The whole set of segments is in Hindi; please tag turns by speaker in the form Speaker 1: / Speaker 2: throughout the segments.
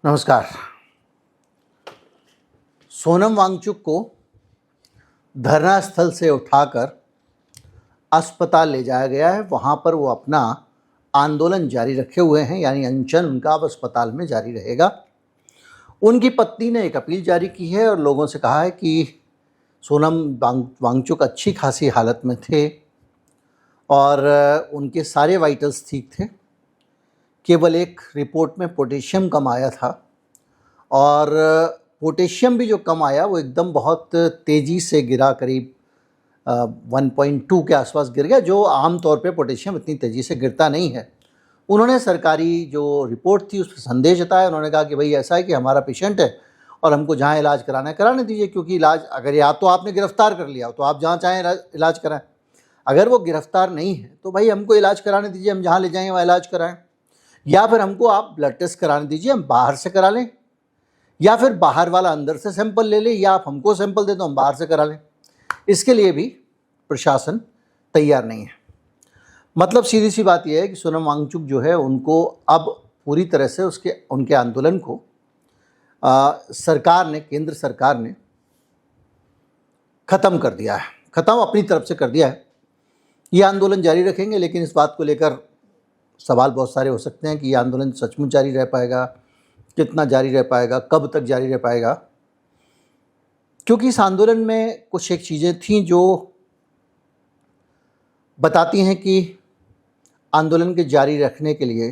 Speaker 1: नमस्कार। सोनम वांगचुक को धरना स्थल से उठाकर अस्पताल ले जाया गया है। वहाँ पर वो अपना आंदोलन जारी रखे हुए हैं, यानी अनशन उनका अब अस्पताल में जारी रहेगा। उनकी पत्नी ने एक अपील जारी की है और लोगों से कहा है कि सोनम वांगचुक अच्छी खासी हालत में थे और उनके सारे वाइटल्स ठीक थे। केवल एक रिपोर्ट में पोटेशियम कम आया था और पोटेशियम भी जो कम आया वो एकदम बहुत तेज़ी से गिरा, करीब 1.2 के आसपास गिर गया, जो आम तौर पे पोटेशियम इतनी तेज़ी से गिरता नहीं है। उन्होंने सरकारी जो रिपोर्ट थी उस पर संदेह जताया। उन्होंने कहा कि भाई ऐसा है कि हमारा पेशेंट है और हमको जहाँ इलाज कराना है कराने दीजिए, क्योंकि इलाज अगर या तो आपने गिरफ़्तार कर लिया हो तो आप जहाँ चाहें इलाज कराएं, अगर वो गिरफ़्तार नहीं है तो भाई हमको इलाज कराने दीजिए, हम जहाँ ले जाएँ वहाँ इलाज कराएँ, या फिर हमको आप ब्लड टेस्ट कराने दीजिए, हम बाहर से करा लें, या फिर बाहर वाला अंदर से सैंपल ले ले, या आप हमको सैंपल दे दो हम बाहर से करा लें। इसके लिए भी प्रशासन तैयार नहीं है। मतलब सीधी सी बात यह है कि सोनम वांगचुक जो है उनको अब पूरी तरह से उनके आंदोलन को सरकार ने, केंद्र सरकार ने ख़त्म कर दिया है, ख़त्म अपनी तरफ से कर दिया है। ये आंदोलन जारी रखेंगे, लेकिन इस बात को लेकर सवाल बहुत सारे हो सकते हैं कि ये आंदोलन सचमुच जारी रह पाएगा, कितना जारी रह पाएगा, कब तक जारी रह पाएगा। क्योंकि इस आंदोलन में कुछ एक चीज़ें थीं जो बताती हैं कि आंदोलन के जारी रखने के लिए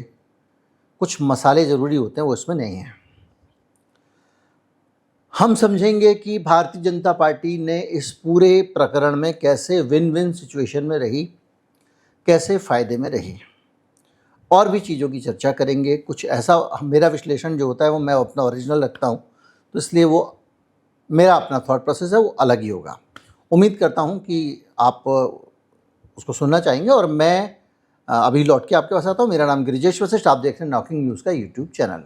Speaker 1: कुछ मसाले ज़रूरी होते हैं, वो इसमें नहीं है। हम समझेंगे कि भारतीय जनता पार्टी ने इस पूरे प्रकरण में कैसे विन विन सिचुएशन में रही, कैसे फ़ायदे में रही, और भी चीज़ों की चर्चा करेंगे। कुछ ऐसा मेरा विश्लेषण जो होता है वो मैं अपना ओरिजिनल रखता हूँ, तो इसलिए वो मेरा अपना थॉट प्रोसेस है, वो अलग ही होगा। उम्मीद करता हूँ कि आप उसको सुनना चाहेंगे और मैं अभी लौट के आपके पास आता हूँ। मेरा नाम गिरिजेश वशिष्ठ, आप देख रहे हैं नॉकिंग न्यूज़ का यूट्यूब चैनल।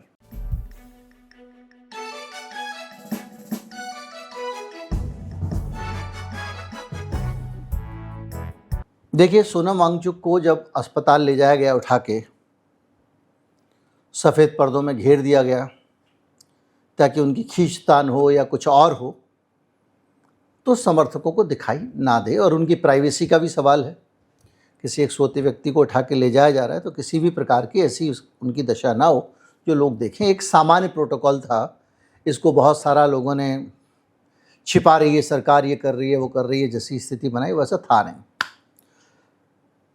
Speaker 1: देखिए, सोनम वांगचुक को जब अस्पताल ले जाया गया उठा के, सफ़ेद पर्दों में घेर दिया गया ताकि उनकी खींचतान हो या कुछ और हो तो समर्थकों को दिखाई ना दे, और उनकी प्राइवेसी का भी सवाल है। किसी एक सोते व्यक्ति को उठा के ले जाया जा रहा है तो किसी भी प्रकार की ऐसी उनकी दशा ना हो जो लोग देखें। एक सामान्य प्रोटोकॉल था, इसको बहुत सारा लोगों ने छिपा रही है सरकार, ये कर रही है वो कर रही है जैसी स्थिति बनाई, वैसा था नहीं।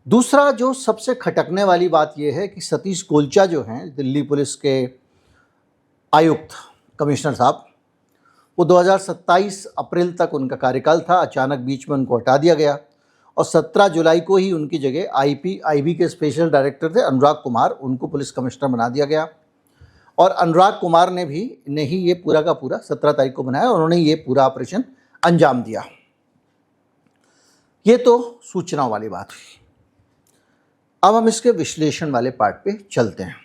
Speaker 1: दूसरा जो सबसे खटकने वाली बात यह है कि सतीश गोलचा जो हैं दिल्ली पुलिस के आयुक्त, कमिश्नर साहब, वो 2027 अप्रैल तक उनका कार्यकाल था। अचानक बीच में उनको हटा दिया गया और 17 जुलाई को ही उनकी जगह आईबी के स्पेशल डायरेक्टर थे अनुराग कुमार, उनको पुलिस कमिश्नर बना दिया गया। और अनुराग कुमार ने ही ये पूरा का पूरा 17 तारीख को बनाया और उन्होंने ये पूरा ऑपरेशन अंजाम दिया। ये तो सूचनाओं वाली बात हुई। अब हम इसके विश्लेषण वाले पार्ट पे चलते हैं।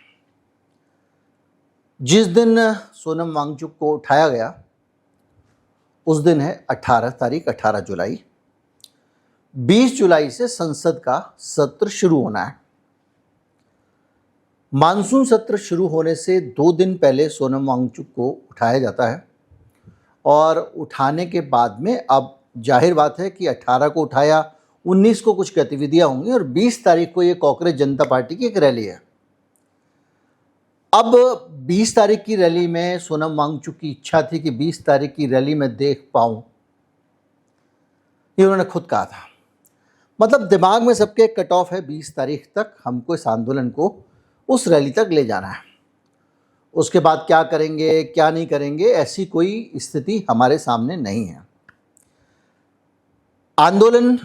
Speaker 1: जिस दिन सोनम वांगचुक को उठाया गया उस दिन है 18 तारीख, 18 जुलाई। 20 जुलाई से संसद का सत्र शुरू होना है। मानसून सत्र शुरू होने से 2 दिन पहले सोनम वांगचुक को उठाया जाता है और उठाने के बाद में अब जाहिर बात है कि 18 को उठाया, 19 को कुछ गतिविधियां होंगी और 20 तारीख को ये कांग्रेस जनता पार्टी की एक रैली है। अब 20 तारीख की रैली में सोनम वांगचुक की इच्छा थी कि 20 तारीख की रैली में देख पाऊं, ये उन्होंने खुद कहा था। मतलब दिमाग में सबके कट ऑफ है, 20 तारीख तक हमको इस आंदोलन को उस रैली तक ले जाना है। उसके बाद क्या करेंगे क्या नहीं करेंगे, ऐसी कोई स्थिति हमारे सामने नहीं है। आंदोलन,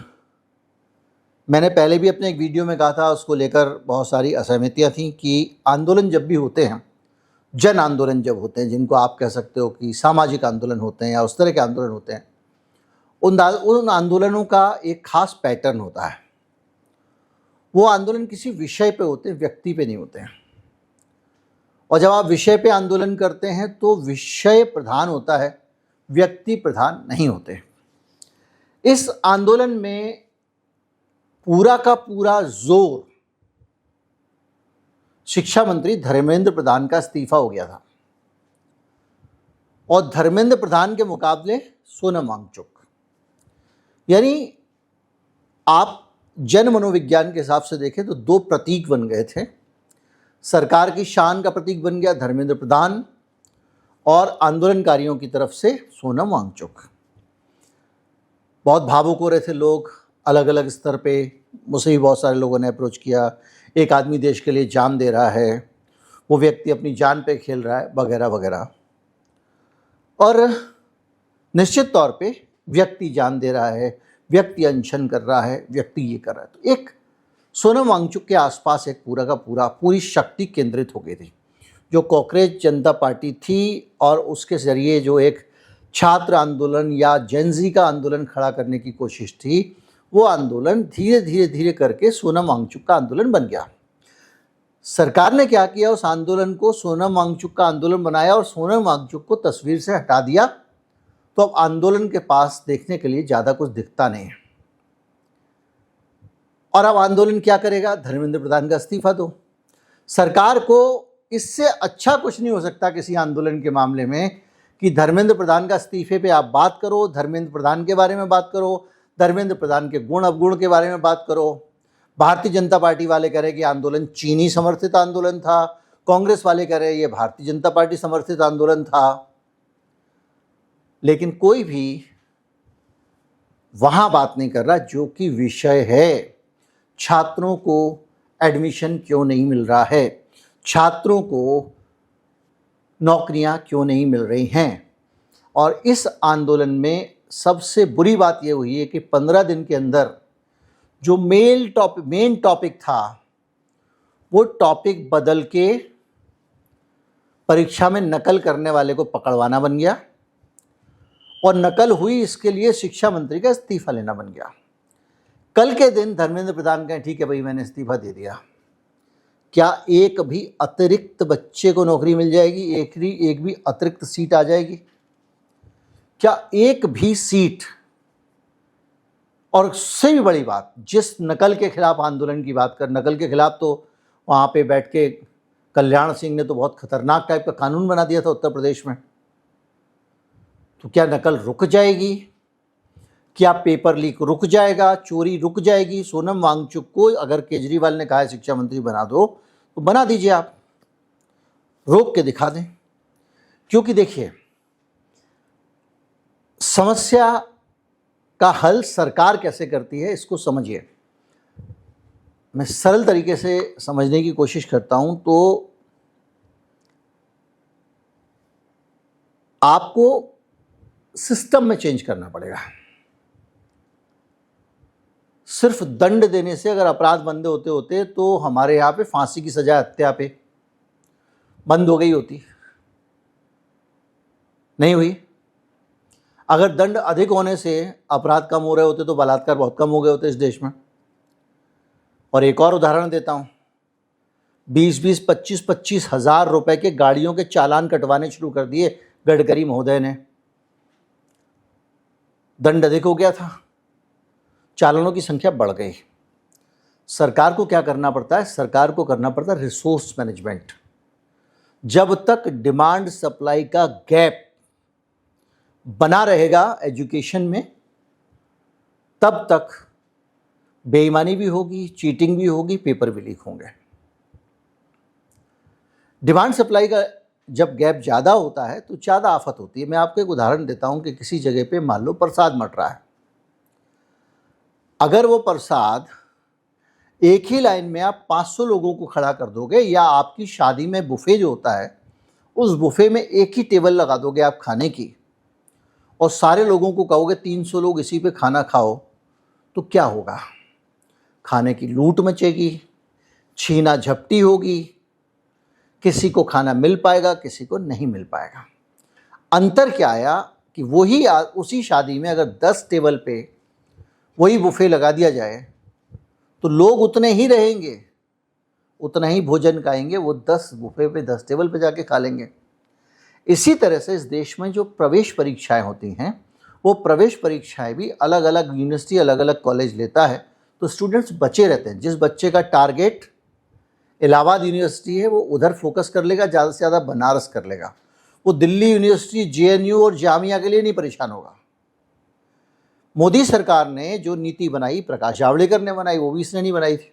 Speaker 1: मैंने पहले भी अपने एक वीडियो में कहा था, उसको लेकर बहुत सारी असहमतियाँ थीं कि आंदोलन जब भी होते हैं, जन आंदोलन जब होते हैं, जिनको आप कह सकते हो कि सामाजिक आंदोलन होते हैं या उस तरह के आंदोलन होते हैं, उन आंदोलनों का एक खास पैटर्न होता है। वो आंदोलन किसी विषय पे होते हैं, व्यक्ति पे नहीं होते हैं। और जब आप विषय पे आंदोलन करते हैं तो विषय प्रधान होता है, व्यक्ति प्रधान नहीं होते। इस आंदोलन में पूरा का पूरा जोर शिक्षा मंत्री धर्मेंद्र प्रधान का इस्तीफा हो गया था। और धर्मेंद्र प्रधान के मुकाबले सोनम वांगचुक। यानी आप जन मनोविज्ञान के हिसाब से देखें तो दो प्रतीक बन गए थे। सरकार की शान का प्रतीक बन गया धर्मेंद्र प्रधान और आंदोलनकारियों की तरफ से सोनम वांगचुक। बहुत भावुक हो रहे थे लोग अलग अलग स्तर पे। मुझसे भी बहुत सारे लोगों ने अप्रोच किया, एक आदमी देश के लिए जान दे रहा है, वो व्यक्ति अपनी जान पे खेल रहा है, वगैरह वगैरह। और निश्चित तौर पे व्यक्ति जान दे रहा है, व्यक्ति अनशन कर रहा है, व्यक्ति ये कर रहा है। तो एक सोनम वांगचुक के आसपास एक पूरा का पूरी शक्ति केंद्रित हो गई थी। जो कॉकरोच जनता पार्टी थी और उसके ज़रिए जो एक छात्र आंदोलन या जेनजी का आंदोलन खड़ा करने की कोशिश थी, वो आंदोलन धीरे धीरे धीरे करके सोनम वांगचुक का आंदोलन बन गया। सरकार ने क्या किया, उस आंदोलन को सोनम वांगचुक का आंदोलन बनाया और सोनम वांगचुक को तस्वीर से हटा दिया। तो अब आंदोलन के पास देखने के लिए ज़्यादा कुछ दिखता नहीं है। और अब आंदोलन क्या करेगा, धर्मेंद्र प्रधान का इस्तीफा दो। सरकार को इससे अच्छा कुछ नहीं हो सकता किसी आंदोलन के मामले में कि धर्मेंद्र प्रधान का इस्तीफे पे आप बात करो, धर्मेंद्र प्रधान के बारे में बात करो, धर्मेंद्र प्रधान के गुण अवगुण के बारे में बात करो। भारतीय जनता पार्टी वाले कह रहे कि आंदोलन चीनी समर्थित आंदोलन था, कांग्रेस वाले कह रहे ये भारतीय जनता पार्टी समर्थित आंदोलन था। लेकिन कोई भी वहाँ बात नहीं कर रहा जो कि विषय है, छात्रों को एडमिशन क्यों नहीं मिल रहा है, छात्रों को नौकरियां क्यों नहीं मिल रही हैं। और इस आंदोलन में सबसे बुरी बात यह हुई है कि 15 दिन के अंदर जो मेन टॉपिक था, वो टॉपिक बदल के परीक्षा में नकल करने वाले को पकड़वाना बन गया और नकल हुई इसके लिए शिक्षा मंत्री का इस्तीफा लेना बन गया। कल के दिन धर्मेंद्र प्रधान कहें ठीक है भाई मैंने इस्तीफा दे दिया, क्या एक भी अतिरिक्त बच्चे को नौकरी मिल जाएगी, एक भी अतिरिक्त सीट आ जाएगी? क्या एक भी सीट? और उससे भी बड़ी बात, जिस नकल के खिलाफ आंदोलन की बात कर, नकल के खिलाफ तो वहाँ पे बैठ के कल्याण सिंह ने तो बहुत खतरनाक टाइप का कानून बना दिया था उत्तर प्रदेश में। तो क्या नकल रुक जाएगी? क्या पेपर लीक रुक जाएगा? चोरी रुक जाएगी? सोनम वांगचुक को अगर केजरीवाल ने कहा है शिक्षा मंत्री बना दो तो बना दीजिए, आप रोक के दिखा दें। क्योंकि देखिए, समस्या का हल सरकार कैसे करती है इसको समझिए। मैं सरल तरीके से समझने की कोशिश करता हूं तो आपको सिस्टम में चेंज करना पड़ेगा। सिर्फ दंड देने से अगर अपराध बंद होते होते तो हमारे यहाँ पे फांसी की सजा हत्या पे बंद हो गई होती, नहीं हुई। अगर दंड अधिक होने से अपराध कम हो रहे होते तो बलात्कार बहुत कम हो गए होते इस देश में। और एक और उदाहरण देता हूँ, 20-20, 25-25 हज़ार रुपए के गाड़ियों के चालान कटवाने शुरू कर दिए गडकरी महोदय ने। दंड अधिक हो गया था, चालानों की संख्या बढ़ गई। सरकार को क्या करना पड़ता है? सरकार को करना पड़ता है रिसोर्स मैनेजमेंट। जब तक डिमांड सप्लाई का गैप बना रहेगा एजुकेशन में, तब तक बेईमानी भी होगी, चीटिंग भी होगी, पेपर भी लीक होंगे। डिमांड सप्लाई का जब गैप ज़्यादा होता है तो ज़्यादा आफत होती है। मैं आपको एक उदाहरण देता हूं कि किसी जगह पे मान लो प्रसाद मट रहा है। अगर वो प्रसाद एक ही लाइन में आप 500 लोगों को खड़ा कर दोगे, या आपकी शादी में बुफे जो होता है उस बुफे में एक ही टेबल लगा दोगे आप खाने की, और सारे लोगों को कहोगे 300 लोग इसी पे खाना खाओ, तो क्या होगा? खाने की लूट मचेगी, छीना झपटी होगी, किसी को खाना मिल पाएगा, किसी को नहीं मिल पाएगा। अंतर क्या आया कि उसी शादी में अगर 10 टेबल पे वही बुफे लगा दिया जाए तो लोग उतने ही रहेंगे, उतना ही भोजन खाएंगे, वो 10 बुफे पे 10 टेबल पे जाके खा लेंगे। इसी तरह से इस देश में जो प्रवेश परीक्षाएं होती हैं, वो प्रवेश परीक्षाएं भी अलग अलग यूनिवर्सिटी, अलग अलग कॉलेज लेता है, तो स्टूडेंट्स बचे रहते हैं। जिस बच्चे का टारगेट इलाहाबाद यूनिवर्सिटी है वो उधर फोकस कर लेगा, ज़्यादा से ज़्यादा बनारस कर लेगा। वो दिल्ली यूनिवर्सिटी, जेएनयू और जामिया के लिए नहीं परेशान होगा। मोदी सरकार ने जो नीति बनाई, प्रकाश जावड़ेकर ने बनाई, वो भी इसने नहीं बनाई थी।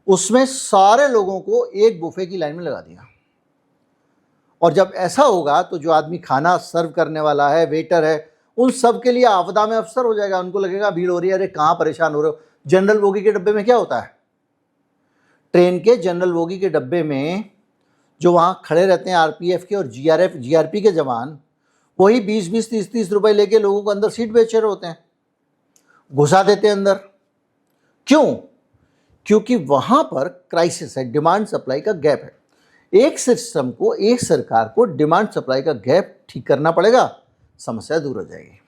Speaker 1: उसमें सारे लोगों को एक बुफे की लाइन में लगा दिया। और जब ऐसा होगा तो जो आदमी खाना सर्व करने वाला है, वेटर है, उन सब के लिए आपदा में अवसर हो जाएगा। उनको लगेगा भीड़ हो रही है, अरे कहाँ परेशान हो रहे हो। जनरल बोगी के डब्बे में क्या होता है, ट्रेन के जनरल बोगी के डब्बे में जो वहाँ खड़े रहते हैं आरपीएफ के और जीआरपी के जवान, वही 20-20, 30-30 रुपए लेके लोगों को अंदर सीट बेच रहे होते हैं, घुसा देते हैं अंदर। क्यों? क्योंकि वहाँ पर क्राइसिस है, डिमांड सप्लाई का गैप है। एक सिस्टम को, एक सरकार को डिमांड सप्लाई का गैप ठीक करना पड़ेगा, समस्या दूर हो जाएगी।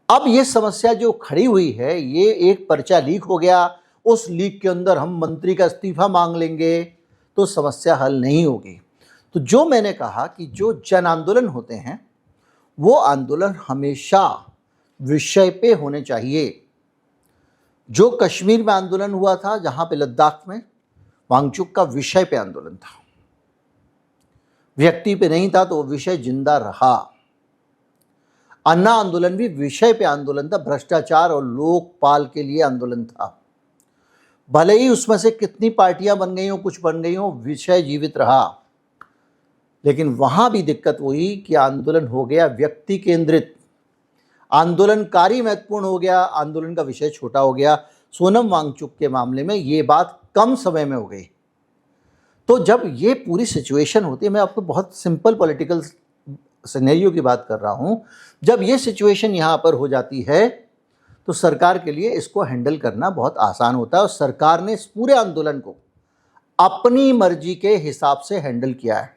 Speaker 1: अब ये समस्या जो खड़ी हुई है, ये एक पर्चा लीक हो गया, उस लीक के अंदर हम मंत्री का इस्तीफा मांग लेंगे तो समस्या हल नहीं होगी। तो जो मैंने कहा कि जो जन आंदोलन होते हैं वो आंदोलन हमेशा विषय पे होने चाहिए। जो कश्मीर में आंदोलन हुआ था, जहां पे लद्दाख में, वांगचुक का विषय पे आंदोलन था, व्यक्ति पे नहीं था, तो वो विषय जिंदा रहा। अन्ना आंदोलन भी विषय पे आंदोलन था, भ्रष्टाचार और लोकपाल के लिए आंदोलन था। भले ही उसमें से कितनी पार्टियां बन गई हो, कुछ बन गई हो, विषय जीवित रहा। लेकिन वहां भी दिक्कत हुई कि आंदोलन हो गया व्यक्ति केंद्रित, आंदोलनकारी महत्वपूर्ण हो गया, आंदोलन का विषय छोटा हो गया। सोनम वांगचुक के मामले में ये बात कम समय में हो गई। तो जब ये पूरी सिचुएशन होती है, मैं आपको बहुत सिंपल पॉलिटिकल सिनेरियो की बात कर रहा हूँ, जब ये सिचुएशन यहाँ पर हो जाती है तो सरकार के लिए इसको हैंडल करना बहुत आसान होता है। और सरकार ने इस पूरे आंदोलन को अपनी मर्जी के हिसाब से हैंडल किया है।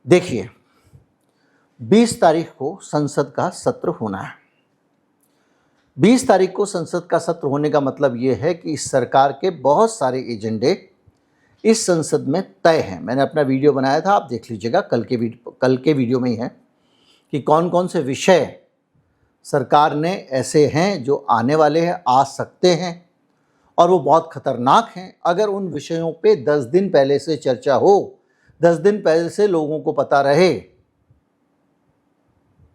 Speaker 1: देखिए, 20 तारीख को संसद का सत्र होना है। 20 तारीख को संसद का सत्र होने का मतलब ये है कि इस सरकार के बहुत सारे एजेंडे इस संसद में तय हैं। मैंने अपना वीडियो बनाया था, आप देख लीजिएगा, कल के वीडियो में ही है कि कौन कौन से विषय सरकार ने ऐसे हैं जो आने वाले हैं, आ सकते हैं और वो बहुत खतरनाक हैं। अगर उन विषयों पे 10 दिन पहले से चर्चा हो, 10 दिन पहले से लोगों को पता रहे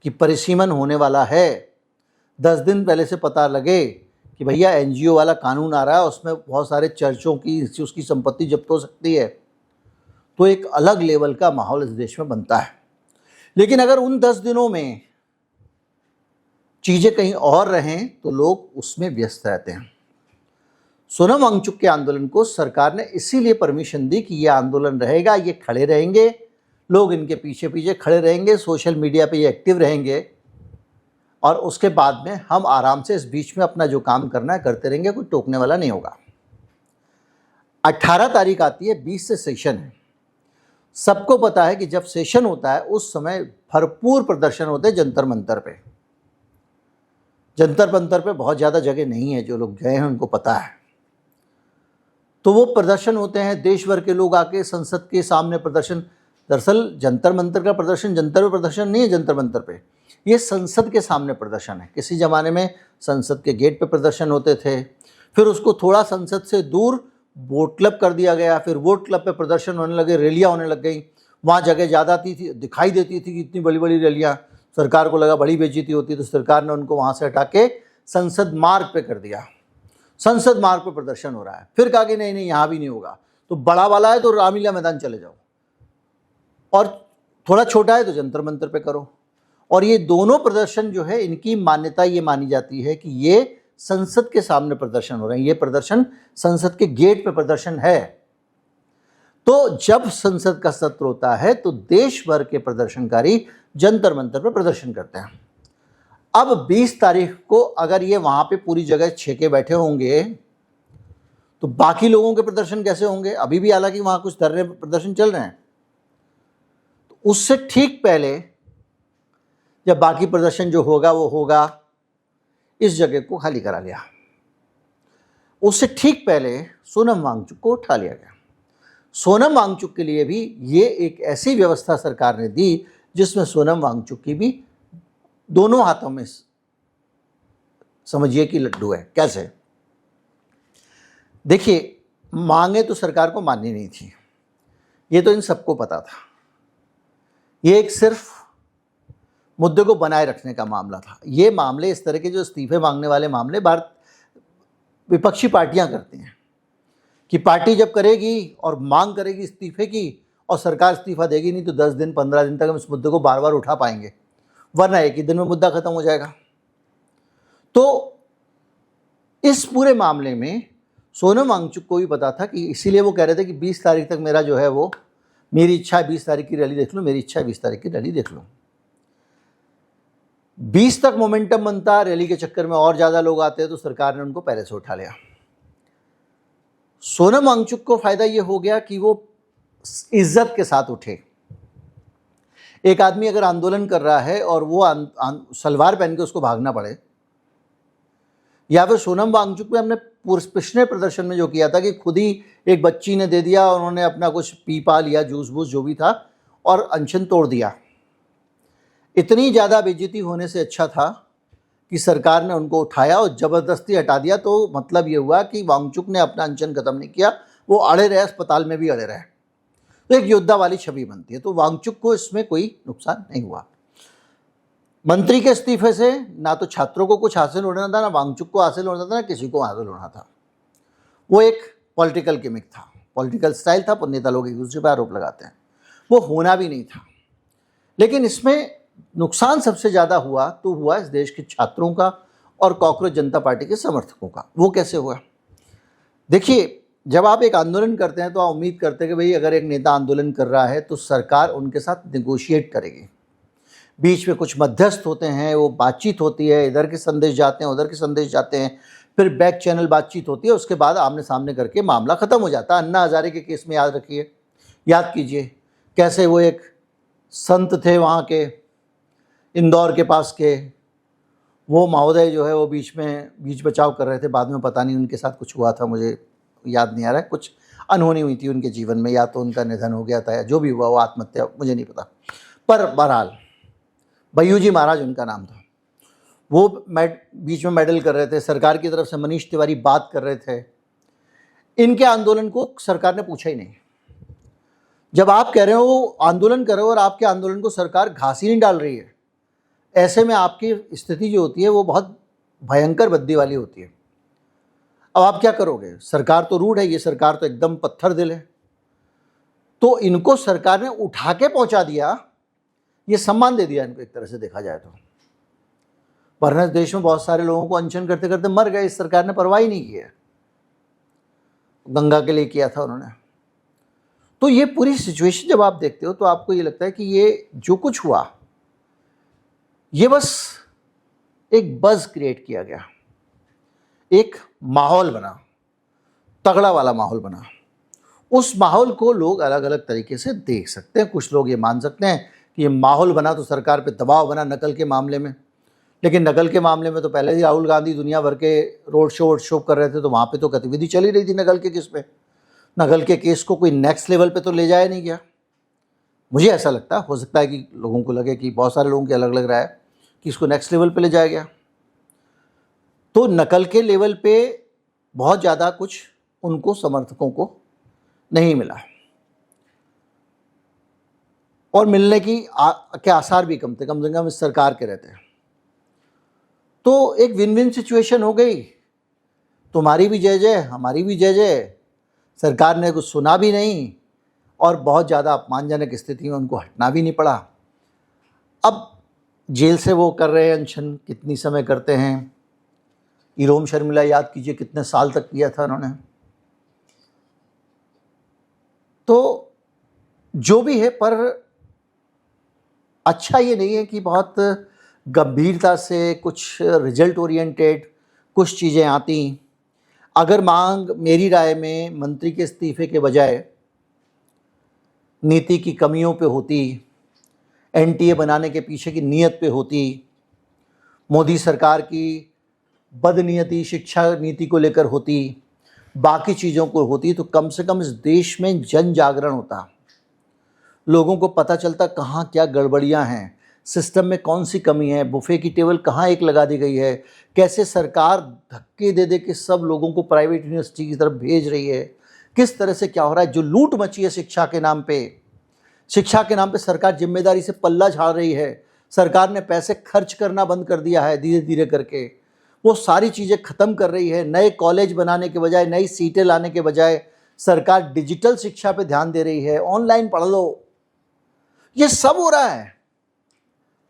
Speaker 1: कि परिसीमन होने वाला है, 10 दिन पहले से पता लगे कि भैया एनजीओ वाला कानून आ रहा है, उसमें बहुत सारे चर्चों की, उसकी संपत्ति जब्त हो सकती है, तो एक अलग लेवल का माहौल इस देश में बनता है। लेकिन अगर उन 10 दिनों में चीज़ें कहीं और रहें तो लोग उसमें व्यस्त रहते हैं। सोनम वांगचुक के आंदोलन को सरकार ने इसीलिए परमिशन दी कि ये आंदोलन रहेगा, ये खड़े रहेंगे, लोग इनके पीछे पीछे खड़े रहेंगे, सोशल मीडिया पे ये एक्टिव रहेंगे और उसके बाद में हम आराम से इस बीच में अपना जो काम करना है करते रहेंगे, कोई टोकने वाला नहीं होगा। 18 तारीख आती है, 20 से सेशन है। सबको पता है कि जब सेशन होता है उस समय भरपूर प्रदर्शन होते हैं जंतर मंतर पे। जंतर मंतर पे बहुत ज़्यादा जगह नहीं है, जो लोग गए हैं उनको पता है। तो वो प्रदर्शन होते हैं, देश भर के लोग आके संसद के सामने प्रदर्शन। दरअसल जंतर मंतर का प्रदर्शन जंतर पे प्रदर्शन नहीं है, जंतर मंतर पे ये संसद के सामने प्रदर्शन है। किसी ज़माने में संसद के गेट पे प्रदर्शन होते थे, फिर उसको थोड़ा संसद से दूर वोट क्लब कर दिया गया, फिर वोट क्लब पे प्रदर्शन होने लगे, रैलियाँ होने लग गई। वहाँ जगह ज़्यादा थी, दिखाई देती थी कि इतनी बड़ी बड़ी रैलियाँ, सरकार को लगा बड़ी बेइज्जती होती है, तो सरकार ने उनको वहाँ से हटा के संसद मार्ग पे कर दिया। संसद मार्ग पे प्रदर्शन हो रहा है, फिर कहा कि नहीं नहीं यहाँ भी नहीं होगा, तो बड़ा वाला है तो रामलीला मैदान चले जाओ, और थोड़ा छोटा है तो जंतर मंतर पे करो। और ये दोनों प्रदर्शन जो है, इनकी मान्यता ये मानी जाती है कि ये संसद के सामने प्रदर्शन हो रहे हैं, ये प्रदर्शन संसद के गेट पे प्रदर्शन है। तो जब संसद का सत्र होता है तो देश भर के प्रदर्शनकारी जंतर मंतर पर प्रदर्शन करते हैं। अब 20 तारीख को अगर ये वहां पे पूरी जगह छेके बैठे होंगे तो बाकी लोगों के प्रदर्शन कैसे होंगे? अभी भी हालांकि वहां कुछ धरने प्रदर्शन चल रहे हैं, तो उससे ठीक पहले जब बाकी प्रदर्शन जो होगा वो होगा, इस जगह को खाली करा लिया। उससे ठीक पहले सोनम वांगचुक को उठा लिया गया। सोनम वांगचुक के लिए भी ये एक ऐसी व्यवस्था सरकार ने दी जिसमें सोनम वांगचुक की भी दोनों हाथों में समझिए कि लड्डू है। कैसे? देखिए, मांगे तो सरकार को माननी नहीं थी, ये तो इन सबको पता था। ये एक सिर्फ मुद्दे को बनाए रखने का मामला था। ये मामले, इस तरह के जो इस्तीफे मांगने वाले मामले भारत विपक्षी पार्टियां करती हैं कि पार्टी जब करेगी और मांग करेगी इस्तीफे की और सरकार इस्तीफा देगी नहीं तो 10 दिन 15 दिन तक हम इस मुद्दे को बार बार उठा पाएंगे, वरना एक ही दिन में मुद्दा खत्म हो जाएगा। तो इस पूरे मामले में सोनम वांगचुक को भी पता था कि इसीलिए वो कह रहे थे कि 20 तारीख तक मेरा जो है वो, मेरी इच्छा है 20 तारीख की रैली देख लूँ, मेरी इच्छा है 20 तारीख की रैली देख लूँ। 20 तक मोमेंटम बनता, रैली के चक्कर में और ज़्यादा लोग आते हैं तो सरकार ने उनको पहले से उठा लिया। सोनम वांगचुक को फायदा ये हो गया कि वो इज्जत के साथ उठे। एक आदमी अगर आंदोलन कर रहा है और वो सलवार पहन के उसको भागना पड़े, या फिर सोनम वांगचुक ने हमने पिछले प्रदर्शन में जो किया था कि खुद ही एक बच्ची ने दे दिया, उन्होंने अपना कुछ पी पा लिया, जूस बूस जो भी था, और अनशन तोड़ दिया। इतनी ज़्यादा बेइज्जती होने से अच्छा था कि सरकार ने उनको उठाया और ज़बरदस्ती हटा दिया। तो मतलब ये हुआ कि वांगचुक ने अपना अनशन ख़त्म नहीं किया, वो अड़े रहे, अस्पताल में भी अड़े रहे। तो एक योद्धा वाली छवि बनती है। तो वांगचुक को इसमें कोई नुकसान नहीं हुआ। मंत्री के इस्तीफे से ना तो छात्रों को कुछ हासिल होना था, ना वांगचुक को हासिल होना था, ना किसी को हासिल होना था। वो एक पॉलिटिकल गिमिक था, पॉलिटिकल स्टाइल था, नेता लोग एक दूसरे पर आरोप लगाते हैं, वो होना भी नहीं था। लेकिन इसमें नुकसान सबसे ज़्यादा हुआ तो हुआ इस देश के छात्रों का और कॉकरोच जनता पार्टी के समर्थकों का। वो कैसे हुआ? देखिए, जब आप एक आंदोलन करते हैं तो आप उम्मीद करते हैं कि भाई अगर एक नेता आंदोलन कर रहा है तो सरकार उनके साथ नेगोशिएट करेगी, बीच में कुछ मध्यस्थ होते हैं, वो बातचीत होती है, इधर के संदेश जाते हैं, उधर के संदेश जाते हैं, फिर बैक चैनल बातचीत होती है, उसके बाद आमने सामने करके मामला ख़त्म हो जाता है। अन्ना हजारे के केस में याद रखिए, याद कीजिए कैसे वो एक संत थे वहाँ के इंदौर के पास के, वो महोदय जो है वो बीच बचाव कर रहे थे, बाद में पता नहीं उनके साथ कुछ हुआ था, मुझे याद नहीं आ रहा है, कुछ अनहोनी हुई थी उनके जीवन में, या तो उनका निधन हो गया था या जो भी हुआ, वो आत्महत्या, मुझे नहीं पता। पर बहरहाल भय्यू जी महाराज उनका नाम था। वो बीच में मेडल कर रहे थे, सरकार की तरफ से मनीष तिवारी बात कर रहे थे। इनके आंदोलन को सरकार ने पूछा ही नहीं। जब आप कह रहे हो आंदोलन कर रहे हो और आपके आंदोलन को सरकार घास ही नहीं डाल रही है, ऐसे में आपकी स्थिति जो होती है वो बहुत भयंकर बद्दी वाली होती है। अब आप क्या करोगे? सरकार तो रूढ़ है, ये सरकार तो एकदम पत्थर दिल है। तो इनको सरकार ने उठा के पहुंचा दिया, ये सम्मान दे दिया इनको एक तरह से देखा जाए तो। वरना इस देश में बहुत सारे लोगों को अनशन करते करते मर गए, इस सरकार ने परवाह ही नहीं किया। गंगा के लिए किया था उन्होंने। तो ये पूरी सिचुएशन जब आप देखते हो तो आपको ये लगता है कि ये जो कुछ हुआ ये बस एक बज़ क्रिएट किया गया, एक माहौल बना, तगड़ा वाला माहौल बना। उस माहौल को लोग अलग अलग तरीके से देख सकते हैं। कुछ लोग ये मान सकते हैं कि ये माहौल बना तो सरकार पे दबाव बना नकल के मामले में, लेकिन नकल के मामले में तो पहले ही राहुल गांधी दुनिया भर के रोड शो कर रहे थे, तो वहाँ पे तो गतिविधि चली रही थी नकल के केस पे। नकल के केस को कोई नेक्स्ट लेवल पे तो ले जाया नहीं गया। मुझे ऐसा लगता है, हो सकता है कि लोगों को लगे कि बहुत सारे लोगों की अलग अलग राय है कि इसको नेक्स्ट लेवल पे ले जाया गया। तो नकल के लेवल पे बहुत ज़्यादा कुछ उनको समर्थकों को नहीं मिला और मिलने की के आसार भी कम थे, कम से कम इस सरकार के रहते हैं। तो एक विन विन सिचुएशन हो गई, तुम्हारी भी जय जय, हमारी भी जय जय। सरकार ने कुछ सुना भी नहीं और बहुत ज़्यादा अपमानजनक स्थिति में उनको हटना भी नहीं पड़ा। अब जेल से वो कर रहे हैं अनशन, कितनी समय करते हैं। इरोम शर्मिला याद कीजिए कितने साल तक किया था उन्होंने। तो जो भी है, पर अच्छा ये नहीं है कि बहुत गंभीरता से कुछ रिजल्ट ओरिएंटेड कुछ चीज़ें आती। अगर मांग मेरी राय में मंत्री के इस्तीफे के बजाय नीति की कमियों पे होती, एनटीए बनाने के पीछे की नीयत पे होती, मोदी सरकार की बदनीयती शिक्षा नीति को लेकर होती, बाकी चीज़ों को होती, तो कम से कम इस देश में जन जागरण होता, लोगों को पता चलता कहाँ क्या गड़बड़ियाँ हैं, सिस्टम में कौन सी कमी है, बुफे की टेबल कहाँ एक लगा दी गई है, कैसे सरकार धक्के दे दे के सब लोगों को प्राइवेट यूनिवर्सिटी की तरफ भेज रही है, किस तरह से क्या हो रहा है, जो लूट मची है शिक्षा के नाम पे, शिक्षा के नाम पे सरकार जिम्मेदारी से पल्ला झाड़ रही है। सरकार ने पैसे खर्च करना बंद कर दिया है धीरे धीरे करके। वो सारी चीज़ें ख़त्म कर रही है। नए कॉलेज बनाने के बजाय, नई सीटें लाने के बजाय सरकार डिजिटल शिक्षा पे ध्यान दे रही है। ऑनलाइन पढ़ लो, ये सब हो रहा है।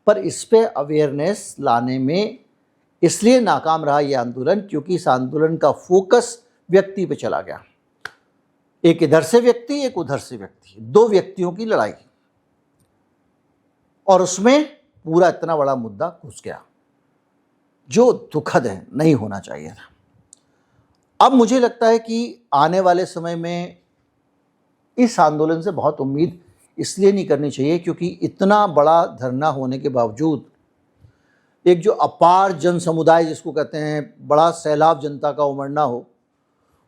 Speaker 1: पर इस पे अवेयरनेस लाने में इसलिए नाकाम रहा ये आंदोलन क्योंकि इस आंदोलन का फोकस व्यक्ति पे चला गया। एक इधर से व्यक्ति, एक उधर से व्यक्ति, दो व्यक्तियों की लड़ाई, और उसमें पूरा इतना बड़ा मुद्दा घुस गया जो दुखद है, नहीं होना चाहिए था। अब मुझे लगता है कि आने वाले समय में इस आंदोलन से बहुत उम्मीद इसलिए नहीं करनी चाहिए क्योंकि इतना बड़ा धरना होने के बावजूद एक जो अपार जन समुदाय जिसको कहते हैं, बड़ा सैलाब जनता का उमड़ना हो,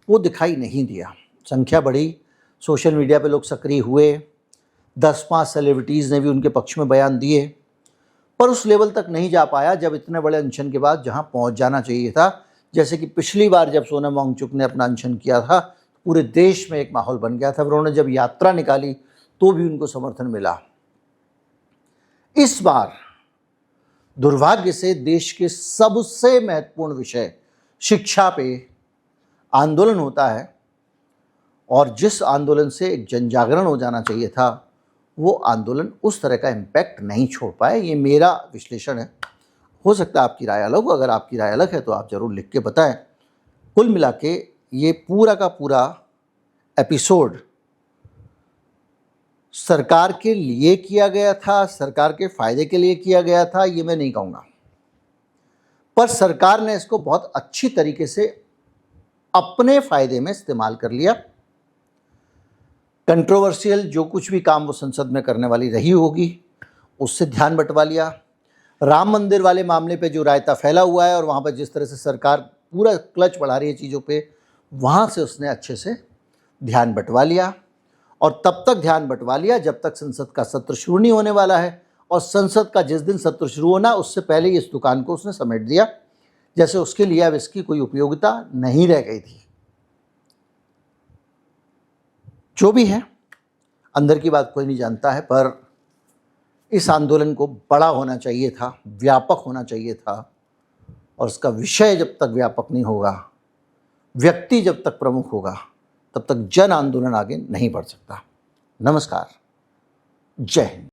Speaker 1: वो दिखाई नहीं दिया। संख्या बढ़ी, सोशल मीडिया पे लोग सक्रिय हुए, 10-5 सेलिब्रिटीज़ ने भी उनके पक्ष में बयान दिए, पर उस लेवल तक नहीं जा पाया जब इतने बड़े अनशन के बाद जहां पहुंच जाना चाहिए था। जैसे कि पिछली बार जब सोनम वांगचुक ने अपना अनशन किया था, पूरे देश में एक माहौल बन गया था। फिर उन्होंने जब यात्रा निकाली तो भी उनको समर्थन मिला। इस बार दुर्भाग्य से देश के सबसे महत्वपूर्ण विषय शिक्षा पे आंदोलन होता है, और जिस आंदोलन से एक जन जागरण हो जाना चाहिए था, वो आंदोलन उस तरह का इम्पैक्ट नहीं छोड़ पाए। ये मेरा विश्लेषण है। हो सकता है आपकी राय अलग हो। अगर आपकी राय अलग है तो आप ज़रूर लिख के बताएं। कुल मिला के ये पूरा का पूरा एपिसोड सरकार के लिए किया गया था, सरकार के फ़ायदे के लिए किया गया था, ये मैं नहीं कहूँगा, पर सरकार ने इसको बहुत अच्छी तरीके से अपने फ़ायदे में इस्तेमाल कर लिया। कंट्रोवर्शियल जो कुछ भी काम वो संसद में करने वाली रही होगी, उससे ध्यान बंटवा लिया। राम मंदिर वाले मामले पे जो रायता फैला हुआ है और वहाँ पर जिस तरह से सरकार पूरा क्लच बढ़ा रही है चीज़ों पे, वहाँ से उसने अच्छे से ध्यान बंटवा लिया। और तब तक ध्यान बंटवा लिया जब तक संसद का सत्र शुरू नहीं होने वाला है, और संसद का जिस दिन सत्र शुरू होना उससे पहले ही इस दुकान को उसने समेट दिया, जैसे उसके लिए अब इसकी कोई उपयोगिता नहीं रह गई थी। जो भी है, अंदर की बात कोई नहीं जानता है, पर इस आंदोलन को बड़ा होना चाहिए था, व्यापक होना चाहिए था, और उसका विषय जब तक व्यापक नहीं होगा, व्यक्ति जब तक प्रमुख होगा, तब तक जन आंदोलन आगे नहीं बढ़ सकता। नमस्कार, जय हिंद।